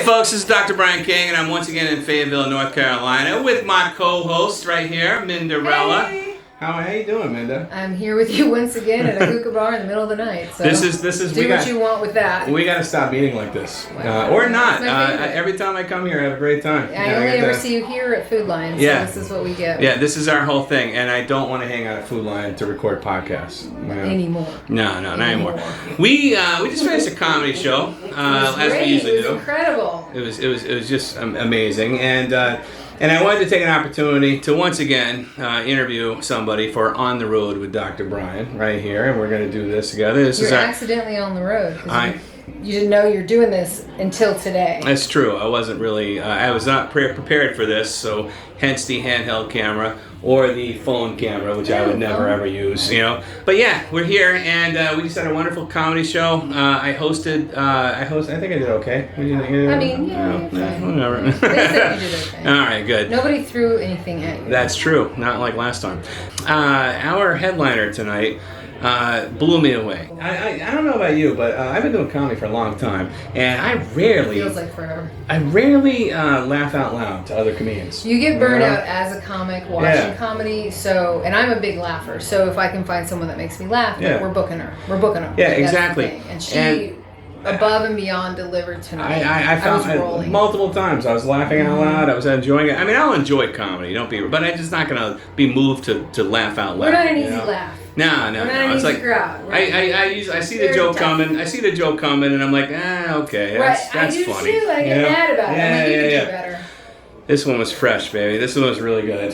folks, this is Dr. Brian King, and I'm once again in Fayetteville, North Carolina, with my co-host right here, Minda Rella. Hey. How you doing, Minda? I'm here with you once again at a hookah bar in the middle of the night. So this is do what you want with that. We got to stop meeting like this, Wow. or not. Every time I come here, I have a great time. I only ever see you here at Food Lion, so this is what we get. Yeah, this is our whole thing, and I don't want to hang out at Food Lion to record podcasts. Anymore. No, not anymore. We just finished a comedy show, as we usually do. It was incredible. It was just amazing, and I wanted to take an opportunity to once again interview somebody for On the Road with Dr. Brian right here, and we're going to do this together. You're accidentally on the road. You didn't know you're doing this until today. That's true. I wasn't really, I was not prepared for this, so hence the handheld camera or the phone camera, which I would never ever use, you know. But yeah, we're here, and we just had a wonderful comedy show. I think I did okay. I mean, whatever. They said you did okay. All right, good. Nobody threw anything at you. That's true. Not like last time. Our headliner tonight blew me away. I don't know about you, but I've been doing comedy for a long time, and I rarely... It feels like forever. I rarely laugh out loud to other comedians. You get burned out as a comic watching comedy, so, and I'm a big laugher, so if I can find someone that makes me laugh, we're booking her. We're booking her. Yeah, exactly. And she... above and beyond delivered tonight. I found multiple times I was laughing out loud. I was enjoying it. I mean, I'll enjoy comedy. Don't be, but I'm just not gonna be moved to laugh out loud. We're not an easy laugh. No. We're not an it's easy like crowd. I see the joke coming. I see the joke coming, and I'm like, okay, that's funny. I do too. I get mad about it. I'm like, you can do better. This one was fresh, baby. This one was really good.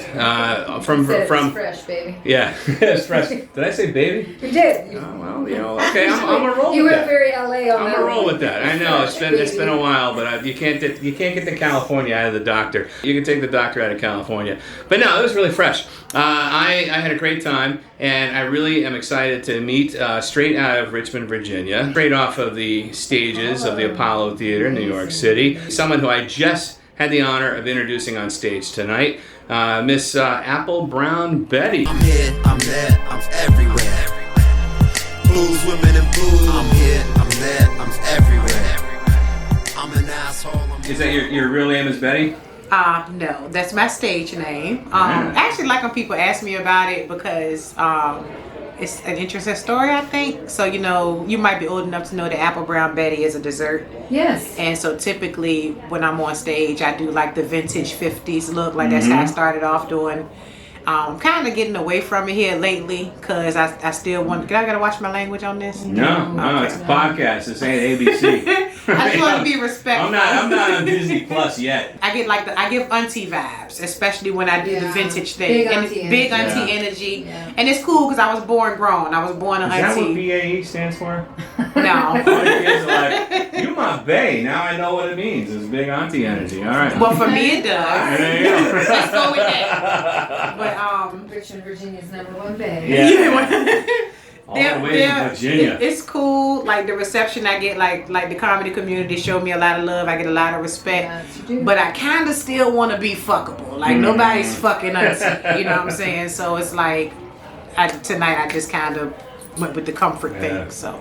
From fresh, baby. Yeah, it's fresh. Did I say baby? You did. Oh, well, you know, okay, I'm gonna roll with that. You went very LA on that. I'm gonna roll with that. I know it's been a while, but you can't get the California out of the doctor. You can take the doctor out of California, but no, it was really fresh. I had a great time, and I really am excited to meet straight out of Richmond, Virginia, straight off of the stages of the Apollo Theater in New York City. Someone who I just had the honor of introducing on stage tonight, Miss Apple Brown Betty. I'm here, I'm there, I'm everywhere. Blues, women, and blues. I'm here, I'm there, I'm everywhere. I'm an asshole. Is that your real name is Betty? No, that's my stage name. I actually like when people ask me about it because it's an interesting story, I think. So, you know, you might be old enough to know that Apple Brown Betty is a dessert. Yes. And so typically when I'm on stage, I do like the vintage 50s look. Like that's how I started off doing. Kind of getting away from it here lately because I still want. I gotta watch my language on this. No, it's a podcast. This ain't ABC. I just want to be respectful. I'm not on Disney Plus yet. I give Auntie vibes, especially when I do the vintage thing. Big Auntie energy. Yeah. And it's cool because I was born grown. I was born an Auntie. Is that what BAE stands for? No. All the kids are like, you my bae. Now I know what it means. It's big Auntie energy. All right. Well, for me it does. There you go. Let's go with that. But Richmond, Virginia's #1 bae. Yeah. All the way to Virginia. It's cool. Like the reception I get, like the comedy community show me a lot of love. I get a lot of respect. Yes, but I kind of still want to be fuckable. Like nobody's fucking us. You know what I'm saying? So it's like tonight I just kind of went with the comfort thing. So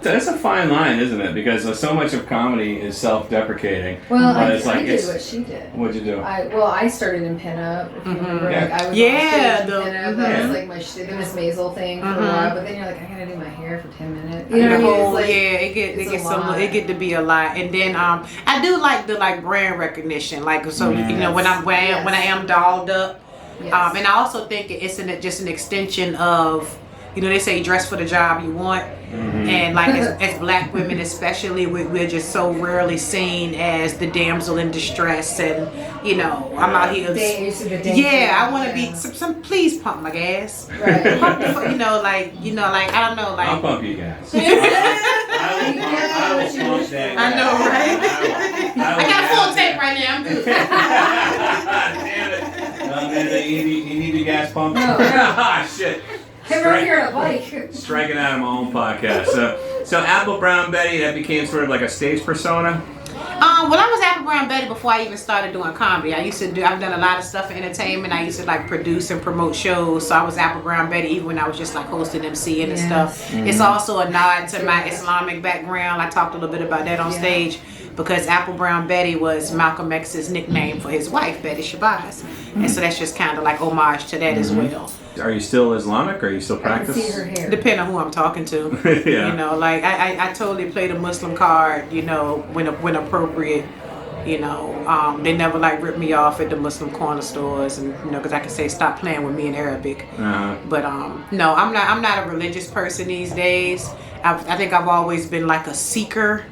that's a fine line, isn't it? Because so much of comedy is self-deprecating. Well, I did what she did. What'd you do? I started in pinup. If you remember, Yeah. like I was on stage in pinup. That was like the Miss Maisel thing for a while. But then you're like, I gotta do my hair for 10 minutes. You know what I mean? Like, it get to be a lot. And then I do like the brand recognition. Like so, you know, when I am dolled up. Yes. And I also think it's just an extension of. You know, they say dress for the job you want. And like as black women especially, we're just so rarely seen as the damsel in distress. And, you know, I'm out here. I want to be, some please pump my gas. Right. Pump the, I don't know, like. I'll pump you gas. I know, right? I got full tape right now. I'm good. Damn it. You need the gas pump? No. Shit. I'm right here on a bike. Striking out of my own podcast. So Apple Brown Betty, that became sort of like a stage persona? Well, I was Apple Brown Betty before I even started doing comedy. I've done a lot of stuff for entertainment. I used to like produce and promote shows. So I was Apple Brown Betty even when I was just like hosting, MCing and stuff. It's also a nod to my Islamic background. I talked a little bit about that on stage. because Apple Brown Betty was Malcolm X's nickname for his wife, Betty Shabazz. And so that's just kind of like homage to that as well. Are you still Islamic, or are you still practice? I can see her hair. Depending on who I'm talking to. Yeah. You know, like I totally play the Muslim card, you know, when appropriate. You know, they never like rip me off at the Muslim corner stores, and you know, because I can say stop playing with me in Arabic. But no, I'm not a religious person these days. I think I've always been like a seeker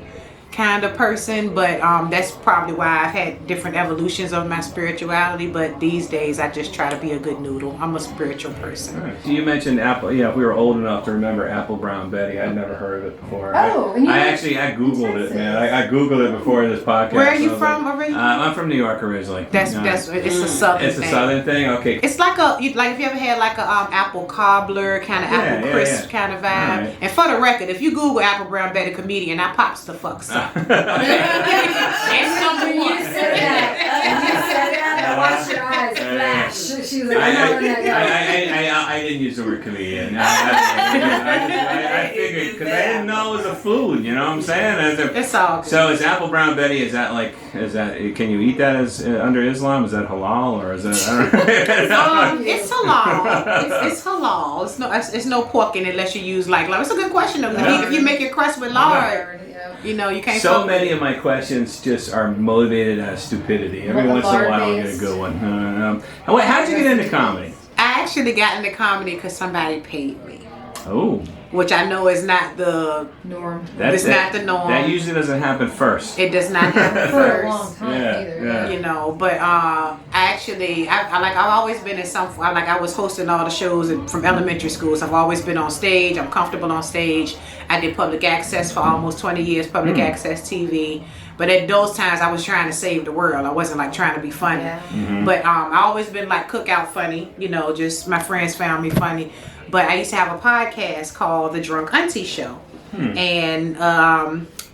kind of person, but that's probably why I've had different evolutions of my spirituality. But these days I just try to be a good noodle. I'm a spiritual person. Right. You mentioned Apple. Yeah, if we were old enough to remember Apple Brown Betty, I'd never heard of it before. Oh, and I googled it, man. I googled it before this podcast. Where are you from originally? I'm from New York originally. That's it's a southern. It's a southern thing. Okay. It's like if you ever had like a apple cobbler kind of apple crisp kind of vibe. Right. And for the record, if you Google Apple Brown Betty comedian, I pops the fuck up. That's number one. You said that. I watched your eyes flash. She was like, I didn't use the word comedian. I figured, because I didn't know it was a food, you know what I'm saying? It's all good. So is Apple Brown Betty, can you eat that as under Islam? Is that halal, or is that, I don't know. It's halal. It's halal. It's no pork in it unless you use like lard. It's a good question though. If you make your crust with lard, you know, you can't. So many of my questions just are motivated out of stupidity. Every once in a while I'll get a good one. How did you get into comedy? I actually got into comedy because somebody paid me. Oh. Which I know is not the norm. It's not the norm. That usually doesn't happen first. It does not happen for first. a long time either. Yeah. You know, but I've always been in I was hosting all the shows from elementary schools. I've always been on stage. I'm comfortable on stage. I did public access for almost 20 years, public access TV. But at those times, I was trying to save the world. I wasn't like trying to be funny. Yeah. But I always been like cookout funny. You know, just my friends found me funny. But I used to have a podcast called The Drunk Auntie Show. And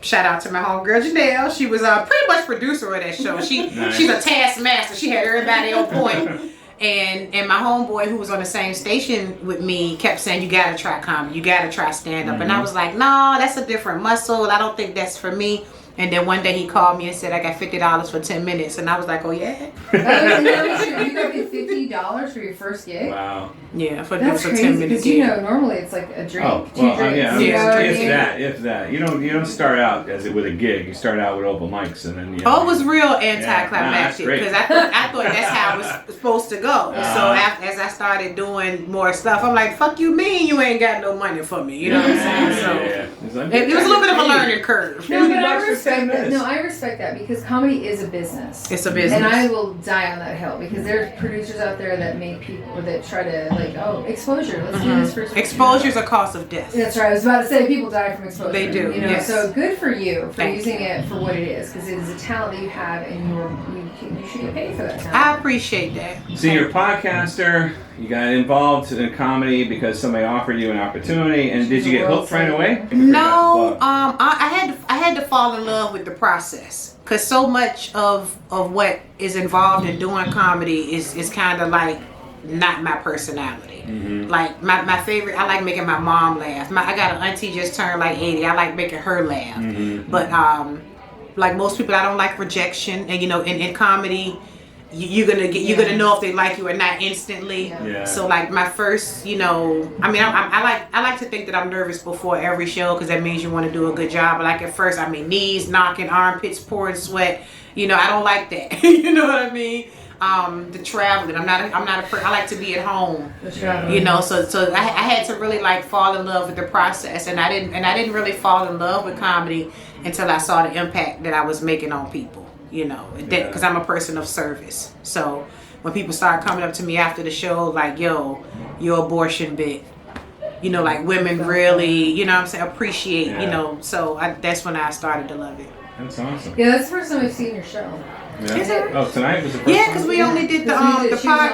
shout out to my homegirl Janelle. She was pretty much producer of that show. She's a taskmaster. She had everybody on point. And my homeboy who was on the same station with me kept saying, you gotta try comedy. You gotta try stand-up. And I was like, no, that's a different muscle. I don't think that's for me. And then one day he called me and said, I got $50 for 10 minutes. And I was like, oh, yeah? You got me $50 for your first gig? Wow. Yeah, for 10 minutes. Because, you know, normally it's like a drink, two drinks. Yeah, if that. You don't start out with a gig. You start out with open mics. And then, it was real anticlimactic. Because I thought that's how it was supposed to go. So as I started doing more stuff, I'm like, fuck you mean you ain't got no money for me. You know what I'm saying? So it was a little bit of a learning curve. No, but I respect that. No, I respect that because comedy is a business. It's a business. And I will die on that hill because there's producers out there that make people that try to exposure. Let's do this for exposure is a cause of death. That's right. I was about to say people die from exposure. They do. You know, yes. So good for you for using it for what it is because it is a talent that you have and you should get paid for that talent. I appreciate that. So you're a podcaster. You got involved in comedy because somebody offered you an opportunity, and did you get hooked right away? No, I had to fall in love with the process because so much of what is involved in doing comedy is kind of like not my personality. Like my favorite, I like making my mom laugh. I got an auntie just turned like 80. I like making her laugh. But like most people, I don't like rejection, and you know, in comedy. You're gonna know if they like you or not instantly. Yeah. So like my first, you know, I mean, I like to think that I'm nervous before every show because that means you want to do a good job. But like at first, I mean, knees knocking, armpits pouring sweat. You know, I don't like that. You know what I mean? The traveling. I like to be at home. You know, so I had to really like fall in love with the process, and I didn't really fall in love with comedy until I saw the impact that I was making on people. You know, because I'm a person of service. So when people start coming up to me after the show, like, yo, your abortion bit, you know, like women really, you know what I'm saying, appreciate, you know, so that's when I stared to love it. That's awesome. Yeah, that's the first time we've seen your show. Yeah. Is it? Oh, tonight was the first Yeah, because we only did the podcast. She was on my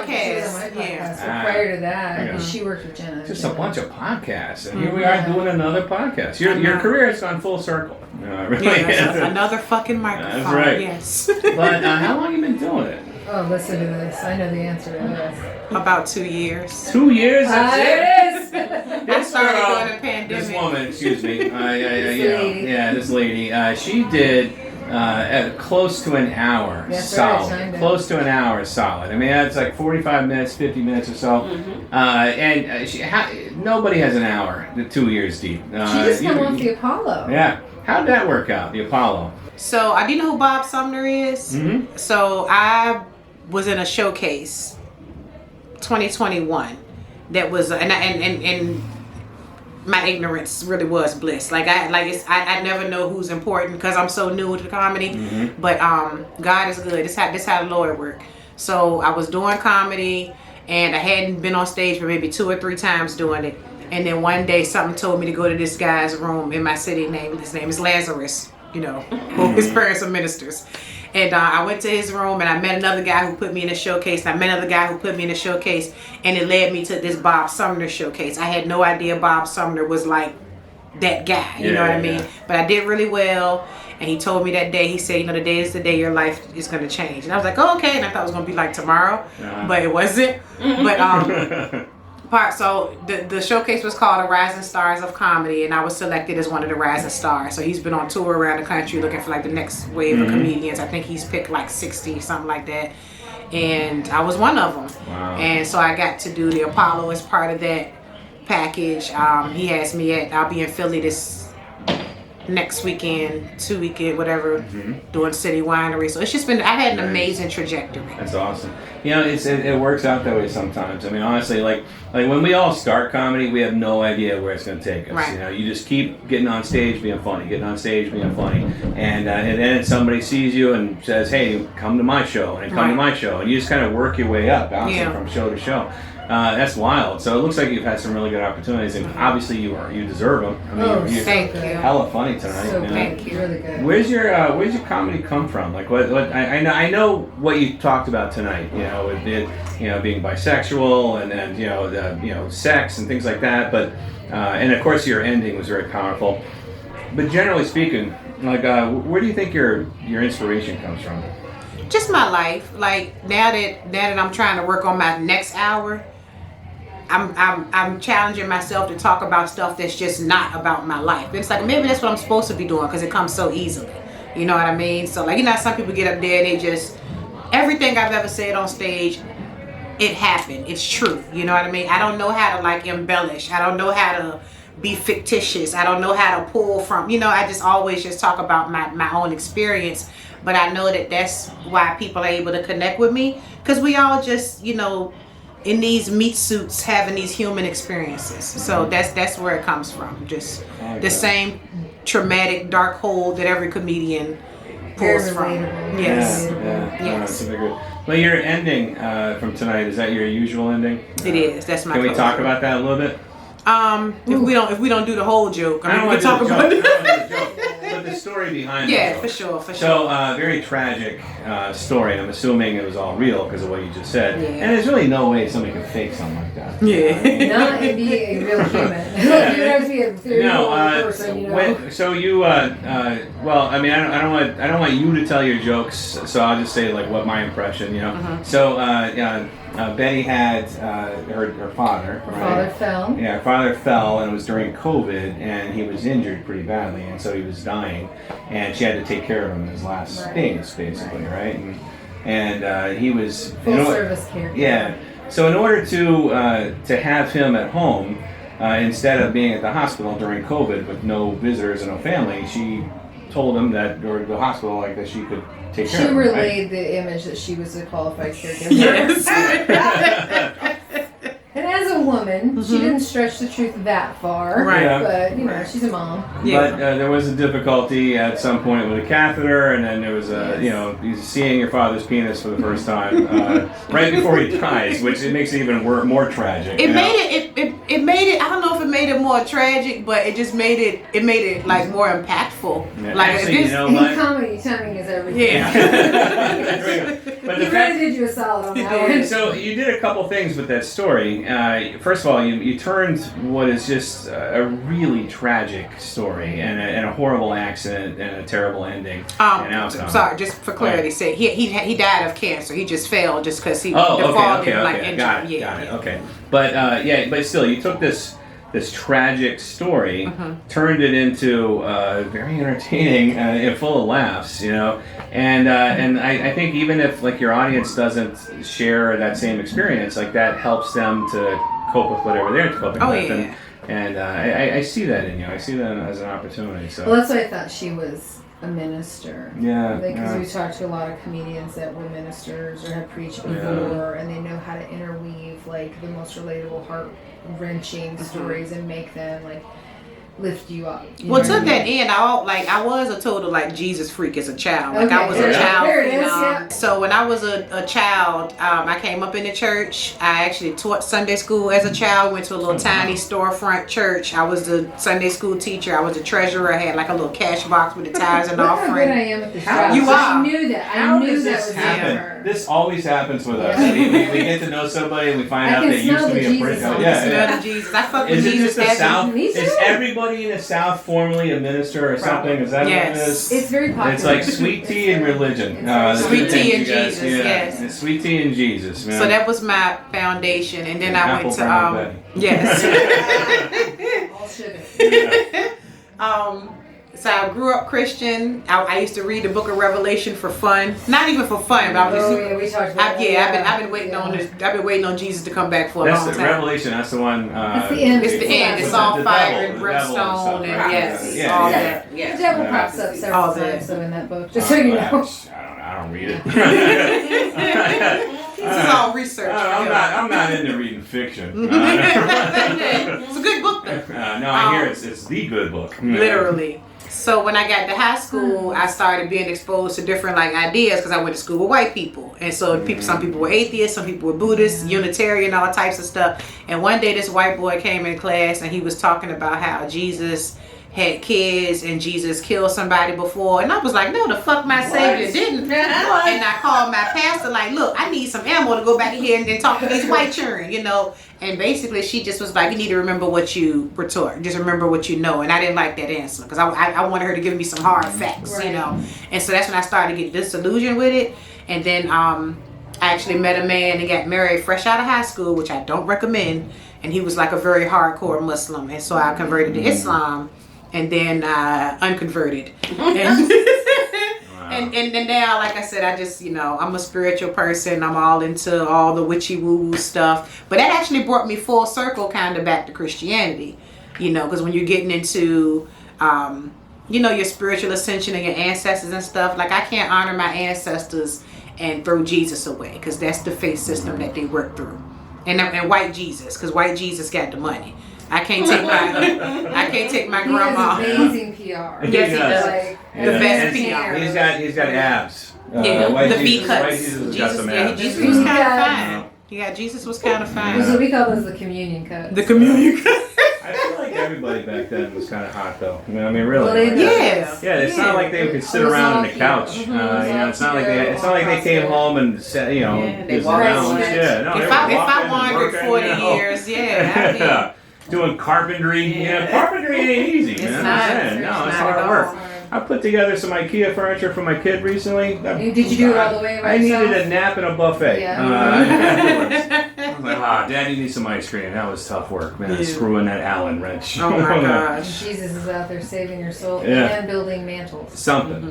podcast. Yeah. So prior to that, she worked with Jenna. Just a bunch of podcasts, and here we are doing another podcast. Your career has gone full circle. Really. Yeah, another fucking microphone. That's right. Yes. But how long have you been doing it? Oh, listen to this. I know the answer to this. About 2 years. 2 years? That's it? There it is. I started during the pandemic. This woman, excuse me. This lady. She did close to an hour solid. Close to an hour solid. I mean, that's like 45 minutes, 50 minutes or so. Nobody has an hour 2 years deep. She just came off the Apollo. Yeah. How'd that work out, the Apollo? So, do you know who Bob Sumner is? Mm-hmm. So, I was in a showcase 2021 that was, and my ignorance really was bliss. I never know who's important because I'm so new to comedy. Mm-hmm. But God is good. This how the Lord work. So I was doing comedy, and I hadn't been on stage for maybe 2 or 3 times doing it. And then one day, something told me to go to this guy's room in my city. His name is Lazarus. His parents are ministers. And I went to his room, and I met another guy who put me in a showcase. And I met another guy who put me in a showcase, and it led me to this Bob Sumner showcase. I had no idea Bob Sumner was like that guy. You know what I mean? Yeah. But I did really well. And he told me that day, he said, today is the day your life is going to change. And I was like, oh, okay. And I thought it was going to be like tomorrow, but it wasn't. But so the showcase was called the Rising Stars of Comedy, and I was selected as one of the Rising Stars. So he's been on tour around the country looking for like the next wave of comedians. I think he's picked like 60, something like that. And I was one of them. Wow. And so I got to do the Apollo as part of that package. He has me I'll be in Philly this next weekend, 2 weekend, whatever, doing City Winery. So it's just been, I've had an amazing trajectory. That's awesome. It works out that way sometimes. I mean, honestly, like when we all start comedy, we have no idea where it's going to take us. Right. You just keep getting on stage, being funny, and then somebody sees you and says, hey, come to my show, and come to my show, and you just kind of work your way up, bouncing from show to show. That's wild. So it looks like you've had some really good opportunities, and obviously you deserve them. I mean, you're thank you. Hella funny tonight. So thank you. Really good. Where's your comedy come from? Like what I know what you talked about tonight. With it, being bisexual and then sex and things like that. But and of course your ending was very powerful. But generally speaking, like where do you think your inspiration comes from? Just my life. Like now that I'm trying to work on my next hour, I'm challenging myself to talk about stuff that's just not about my life. It's like maybe that's what I'm supposed to be doing because it comes so easily. You know what I mean? So like some people get up there and they just everything I've ever said on stage, it happened. It's true. You know what I mean? I don't know how to like embellish. I don't know how to be fictitious. I don't know how to pull from. I just always just talk about my own experience. But I know that that's why people are able to connect with me because we all just in these meat suits having these human experiences. So that's where it comes from. Just the same traumatic dark hole that every comedian pulls from. Yes. Yes. Well, your ending from tonight, is that your usual ending? It is. That's my. Can we talk about that a little bit? If we don't do the whole joke, we can talk about it. But the story behind it. Yeah, for sure. So, very tragic story. I'm assuming it was all real because of what you just said. Yeah. And there's really no way somebody could fake something like that. Yeah. Not to be a real human. You'd have to be a real person. So you, well, I mean, I don't want you to tell your jokes. So I'll just say like what my impression, So, Betty had her father. Her father fell. Yeah, her father fell, and it was during COVID, and he was injured pretty badly, and so he was dying, and she had to take care of him in his last days, basically, right? And he was full service care. Yeah. So in order to have him at home instead of being at the hospital during COVID with no visitors and no family, she told him that, or the hospital, like that she could take care of him. She relayed the image that she was a qualified caregiver. Yes. And as a woman, she didn't stretch the truth that far. Right. Yeah. But, she's a mom. Yeah. But there was a difficulty at some point with a catheter, and then there was seeing your father's penis for the first time right before he dies, which it makes it even more tragic. It made it. I don't know if it made it more tragic, but it just made it like more impactful. Yeah. Like actually, what? Comedy timing is everything. Yeah. But you really did you a solid on that one. So you did a couple things with that story. First of all, you turned what is just a really tragic story and a horrible accident and a terrible ending and outcome. Sorry, just for clarity's sake, he died of cancer. He just fell just because he okay. like injured. Got it. Okay, but still, you took this this tragic story, turned it into very entertaining and full of laughs, you know. And I think even if like your audience doesn't share that same experience, like that helps them to cope with whatever they're coping with. Yeah. And I see that in you. I see that as an opportunity. So. Well, that's why I thought she was a minister. Yeah. Because we talked to a lot of comedians that were ministers or have preached before, and they know how to interweave like the most relatable, heart-wrenching stories and make them like lift you up. Well, to that end, I was a total like Jesus freak as a child. Like I was a child. There it is. Yeah. So when I was a child, I came up in the church. I actually taught Sunday school as a child. Went to a little tiny storefront church. I was the Sunday school teacher. I was the treasurer. I had like a little cash box with the tithes and Look how offering. good I am at this How- job. You So are. I knew that. How I knew does that this was happen? in her. This always happens with us. Yeah. We get to know somebody and we find I out can they used smell to be the a Jesus prick. on Yeah, the yeah. Smell the Jesus. I fuck with Is it Jesus. just the South? Me Is too. everybody in the South formerly a minister or something? Is that what it is? It's very popular. It's like sweet tea and religion. It's very- The two Sweet tea things and you guys- Jesus, yes. It's sweet tea and Jesus, man. So that was my foundation, and then I Apple went to brown Betty. yes. all sugar. So I grew up Christian. I used to read the Book of Revelation for fun, not even for fun, but I was just. Oh yeah, we talked about that. I've been waiting on this. I've been waiting on Jesus to come back for a That's long the time. Revelation. That's the one. It's the end. It's the end. It's the all devil, fire the and devil and brimstone stuff, and right? yes, Yeah, all yeah. that. The Yes. devil pops up All several that. times, so in that book, just so you know. I don't read it. This is all research. I'm not into reading fiction. It's a good book though. No, I hear it's the good book. Literally. So when I got to high school, I started being exposed to different like ideas because I went to school with white people, and so some people were atheists, some people were Buddhists, Unitarian, all types of stuff. And one day, this white boy came in class, and he was talking about how Jesus had kids and Jesus killed somebody before, and I was like, no, the fuck my Savior didn't. And I called my pastor like, look, I need some ammo to go back in here and talk to these white children, you know. And basically she just was like, you need to remember what you were taught, just remember what you know. And I didn't like that answer because I wanted her to give me some hard facts, you know. And so that's when I started to get disillusioned with it. And then I actually met a man and got married fresh out of high school, which I don't recommend. And he was like a very hardcore Muslim, and so I converted to Islam. And then unconverted. And then now, like I said, I just, you know, I'm a spiritual person. I'm all into all the witchy woo stuff. But that actually brought me full circle kind of back to Christianity. You know, because when you're getting into, you know, your spiritual ascension and your ancestors and stuff, like I can't honor my ancestors and throw Jesus away because that's the faith system that they work through. And white Jesus, because white Jesus got the money. I can't take my grandma. He has amazing PR. Yes, he does. Like, The best PR. He's got abs. Yeah, White the Jesus- V cuts. White Jesus has got some abs. Jesus was kind of fine. Yeah, Jesus was kind of fine. So we call those the communion cuts. The communion cut. I feel like everybody back then was kind of hot though. I mean, really. Well, they- Yeah. Yeah, it's not like they could sit around on the couch. You know, it's not like they came home and sat, you know, Yeah, they just walked. around. Yeah, no, If they I were walking and wandered working, 40 you know. years, yeah, Yeah. Doing carpentry. Yeah, carpentry ain't easy, It's man. not. I'm saying. No, It's it's not hard at work. all. I put together some IKEA furniture for my kid recently. Did you do it all the way by I yourself? needed a nap and a buffet. Yeah. I was like, Daddy needs some ice cream. That was tough work, man. Yeah. Screwing that Allen wrench. Oh my gosh. Jesus is out there saving your soul Yeah. and building mantles. Something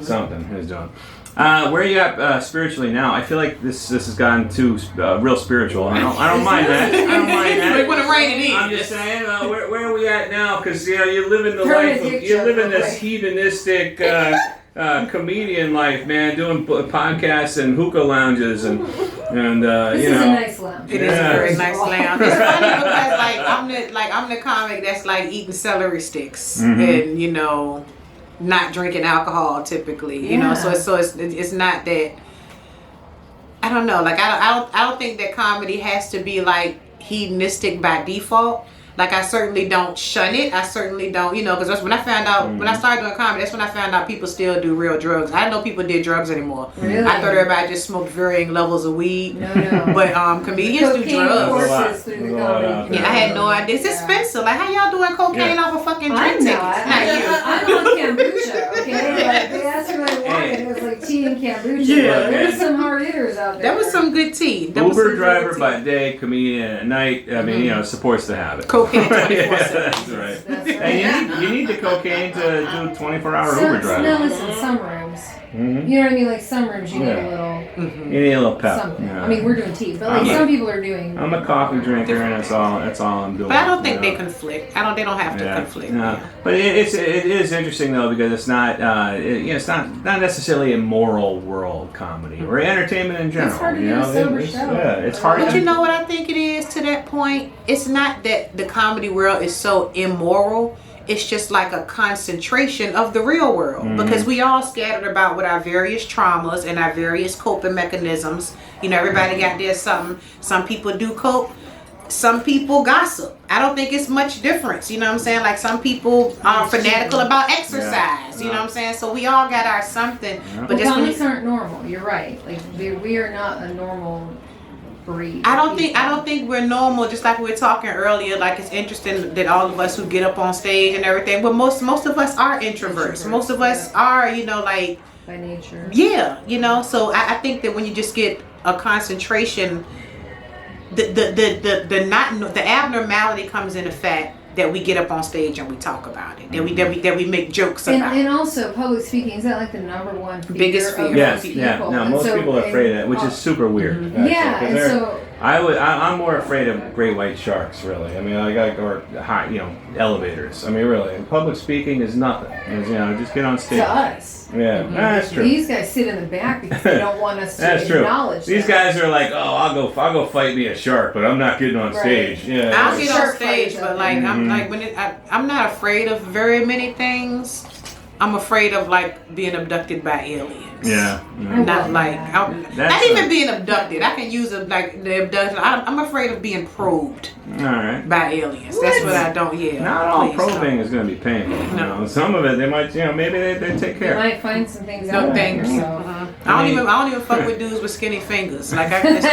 he's doing. Where are you at spiritually now? I feel like this has gone too real spiritual. I don't mind that. I don't mind that. We want to rein it in. I'm just saying, where are we at now? Because you know you're living the Permanent life. dick You're joke, living this okay. hedonistic comedian life, man. Doing podcasts and hookah lounges and This you is know. a nice lounge. It is a very nice lounge. It's funny because I'm the comic that's like eating celery sticks and you know, not drinking alcohol typically. You know, so it's not that. I don't know. Like I don't think that comedy has to be like hedonistic by default. Like I certainly don't shun it. I certainly don't, you know, because that's when I found out when I started doing comedy. That's when I found out people still do real drugs. I didn't know people did drugs anymore. Really? I thought everybody just smoked varying levels of weed. No. But comedians do Cocaine drugs. courses through the comedy. Yeah, I had no idea. It's expensive. Like, how y'all doing cocaine off of fucking drink I'm tickets? not. Not you. I'm on kombucha, okay? Like, they asked me what I wanted. It was like tea and kombucha. Yeah. But there's some hard hitters out there. That was some good tea. That was some Uber good driver tea. by day, comedian at night. I mean, you know, supports the habit. Cool. cocaine 24/7. That's right. And you need the cocaine to do 24-hour Uber driving. No, listen, some rooms. Mm-hmm. You know what I mean? Like some rooms you need Yeah. a little You need a little pep. something. Yeah. I mean, we're doing tea, but like some people are doing. I'm a coffee drinker, and that's all I'm doing. But I don't think you know? they conflict. They don't have to conflict. No. Yeah. But it is interesting though, because it's not it's not necessarily a moral world comedy or entertainment in general. It's hard to you do a know? sober It's- show. Yeah, it's hard. But to, you know what I think it is to that point? It's not that the comedy world is so immoral. It's just like a concentration of the real world, because we all scattered about with our various traumas and our various coping mechanisms. You know, everybody got their something. Some people do cope. Some people gossip. I don't think it's much difference. You know what I'm saying? Like some people are fanatical about exercise. Yeah. You know what I'm saying? So we all got our something. Yeah. But just when comics you, aren't normal. You're right. Like we are not a normal breed. I don't think we're normal. Just like we were talking earlier, like it's interesting that all of us who get up on stage and everything, but most of us are introverts. Most of us are, like by nature. yeah, So I think that when you just get a concentration, the abnormality comes in the fact that we get up on stage and we talk about it. That we make jokes about. And also, public speaking is that like the number one fear Biggest fear. of Yes, most yeah. people? No, And most so- people are afraid of that, which and- is super weird. Yeah, and so I'm more afraid of great white sharks, really. I mean, or high, elevators. I mean, really, and public speaking is nothing. It's, just get on stage. to us. Yeah, that's true. These guys sit in the back because they don't want us to That's true. acknowledge These them. guys are like, oh, I'll go fight me a shark, but I'm not getting on Right. stage. Yeah, I'll get on Shark stage, fighters but out like there. I'm like I'm not afraid of very many things. I'm afraid of like being abducted by aliens. Yeah. Not like That's not even being abducted. I can use it like the abduction. I'm afraid of being probed All right. by aliens. That's what I don't. Yeah. Not all please, probing is going to be painful. No. Some of it they might, maybe they take You care. might find some things No, out thank there. you. So. I don't even fuck with dudes with skinny fingers. Like I just,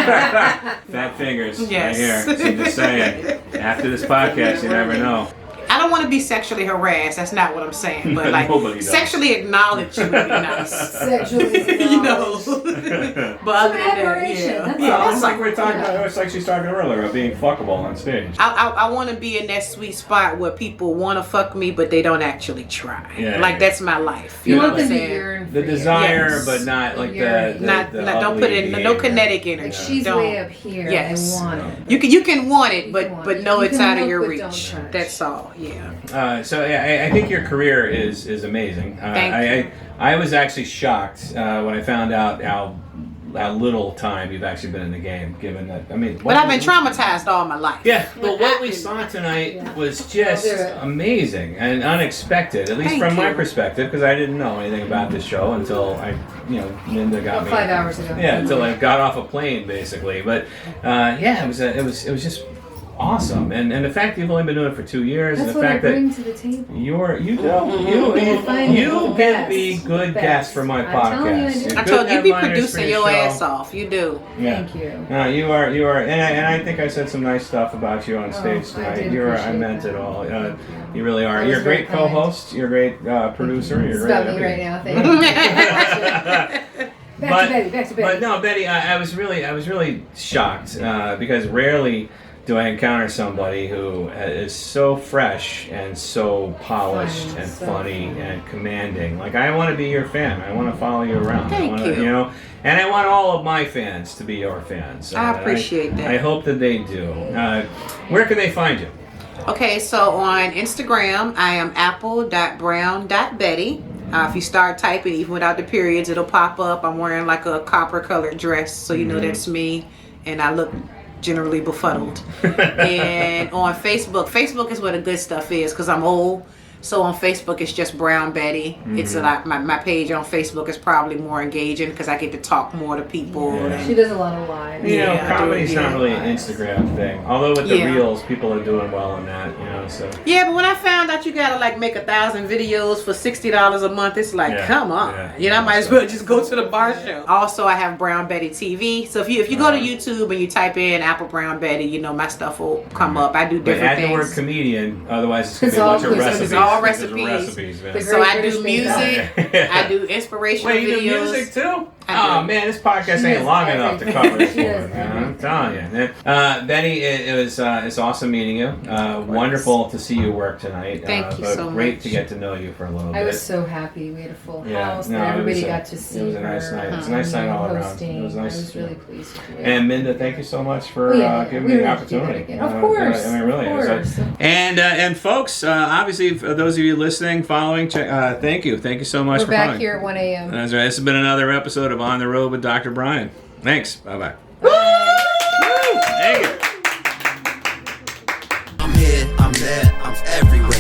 Fat fingers. Yes. Right here. So just saying. After this podcast, you never know. I don't want to be sexually harassed. That's not what I'm saying. But like Nobody does. sexually acknowledged would be nice. Sexually You know. acknowledged. But other than that, Admiration. yeah. That's Well, awesome. it's like we're talking about. It's like she's talking earlier about being fuckable on stage. I want to be in that sweet spot where people want to fuck me, but they don't actually try. Yeah. Like that's my life. You know want what I'm them to saying? yearn for The you. desire, Yes. but not like You're the Not the don't ugly put in no behavior. kinetic Like energy. she's Don't. way up here. Yes. I want it. You can want it, You but can want but it. know You it's can out of look, your but reach. don't touch. That's all. Yeah. So yeah, I think your career is amazing. Thank you. I was actually shocked when I found out how little time you've actually been in the game. Given that, I mean, But I've been traumatized all my life. Yeah, but what we saw tonight was just I'll do it. amazing and unexpected, at least Thank from my you. perspective, because I didn't know anything about this show until Minda got About me 5 hours ago. Yeah, until I got off a plane, basically. But yeah, it was just awesome, and the fact that you've only been doing it for 2 years, That's and the what I fact that bring to the table. you find can best, be good best. guests for my I'm telling you, I podcast. do. You're I good told you, you be headliners for producing your show. ass off. You do. Yeah. Thank you. No, you are, and I think I said some nice stuff about you on stage I tonight. did I appreciate meant that. it all. Thank You really are. That You're a was very great kind. co-host. You're a great producer. It's You're great. about me right now. Thank you. Back But- to Betty. Back to Betty. But no, Betty, I was really shocked because rarely do I encounter somebody who is so fresh and so polished Funny, and so funny funny. and commanding. Like I want to be your fan. I want to follow you around. Thank I want you. To, and I want all of my fans to be your fans. I appreciate that. I hope that they do. Where can they find you? Okay, so on Instagram, I am apple.brown.betty. If you start typing, even without the periods, it'll pop up. I'm wearing like a copper colored dress, so you know that's me, and I look generally befuddled. And on Facebook is where the good stuff is, because I'm old. So on Facebook, it's just Brown Betty. It's a lot. My page on Facebook is probably more engaging because I get to talk more to people. Yeah. And She does a lot of live. You know, Yeah, I do, comedy's not yeah. really an Instagram thing. Although with the Yeah. reels, people are doing well on that. So. yeah, but when I found out you gotta like make 1,000 videos for $60 a month, it's like, Yeah, come on. yeah. I might as well just go to the bar show. Also, I have Brown Betty TV. So if you go to YouTube and you type in Apple Brown Betty, my stuff will come up. I do But different add the word things. comedian, otherwise it's going It's to be a all bunch of quizzes. recipes. It's all Because of recipes. man. The So I Great do British Bake Off. music. I do inspirational Wait, you do videos. music too? Oh man, this podcast ain't long enough to cover this Yes, one, man. I'm telling you. Betty, it's awesome meeting you. Wonderful to see you work tonight. Thank you so great much. to get to know you for a little bit. I was so happy. We had a full house. no, and it everybody was got to see it was a her. nice night. It was a nice night all around. Hosting. It was nice. I was really pleased with you. And Minda, thank you so much for giving me we the have to do that opportunity. again. Of course. I mean, really. Of course. And folks, obviously, for those of you listening, following, thank you so much We're for back coming. here at 1 a.m. That's right. This has been another episode of On the Road with Dr. Brian. Thanks. Bye-bye. Thank you. I'm here, I'm there, I'm everywhere.